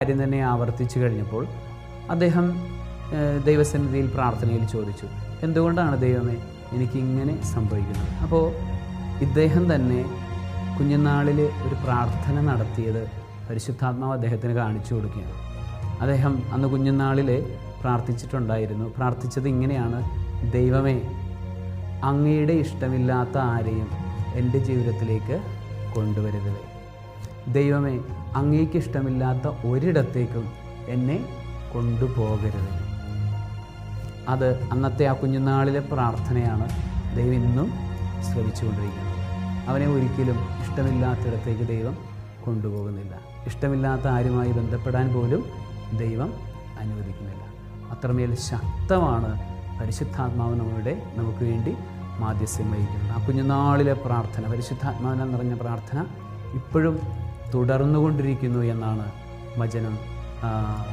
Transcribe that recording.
കാര്യം തന്നെ ആവർത്തിച്ചു കഴിഞ്ഞപ്പോൾ അദ്ദേഹം ദൈവസന്നിധിയിൽ പ്രാർത്ഥനയിൽ ചോദിച്ചു, എന്തുകൊണ്ടാണ് ദൈവമേ എനിക്കിങ്ങനെ സംഭവിക്കുന്നത്? അപ്പോൾ ഇദ്ദേഹം തന്നെ കുഞ്ഞുനാളിൽ ഒരു പ്രാർത്ഥന നടത്തിയത് പരിശുദ്ധാത്മാവ് അദ്ദേഹത്തിന് കാണിച്ചു കൊടുക്കുകയാണ്. അദ്ദേഹം അന്ന് കുഞ്ഞുനാളിൽ പ്രാർത്ഥിച്ചത് ഇങ്ങനെയാണ്: ദൈവമേ, അങ്ങയുടെ ഇഷ്ടമില്ലാത്ത ആരെയും എൻ്റെ ജീവിതത്തിലേക്ക് കൊണ്ടുവരരുത്. ദൈവമേ, അങ്ങേക്ക് ഇഷ്ടമില്ലാത്ത ഒരിടത്തേക്കും എന്നെ കൊണ്ടുപോകരുത്. അത് അന്നത്തെ ആ കുഞ്ഞുനാളിലെ പ്രാർത്ഥനയാണ് ദൈവം ഇന്നും ശ്രവിച്ചുകൊണ്ടിരിക്കുന്നത്. അവനെ ഒരിക്കലും ഇഷ്ടമില്ലാത്തിടത്തേക്ക് ദൈവം കൊണ്ടുപോകുന്നില്ല. ഇഷ്ടമില്ലാത്ത ആരുമായി ബന്ധപ്പെടാൻ പോലും ദൈവം അനുവദിക്കുന്നില്ല. അത്രമേൽ ശക്തമാണ് പരിശുദ്ധാത്മാവ് നമുക്ക് വേണ്ടി മാധ്യസ്ഥ്യം വഹിക്കുന്നത്. ആ കുഞ്ഞുനാളിലെ പ്രാർത്ഥന, പരിശുദ്ധാത്മാവിനെ നിറഞ്ഞ പ്രാർത്ഥന ഇപ്പോഴും തുടർന്നുകൊണ്ടിരിക്കുന്നു എന്നാണ് വചനം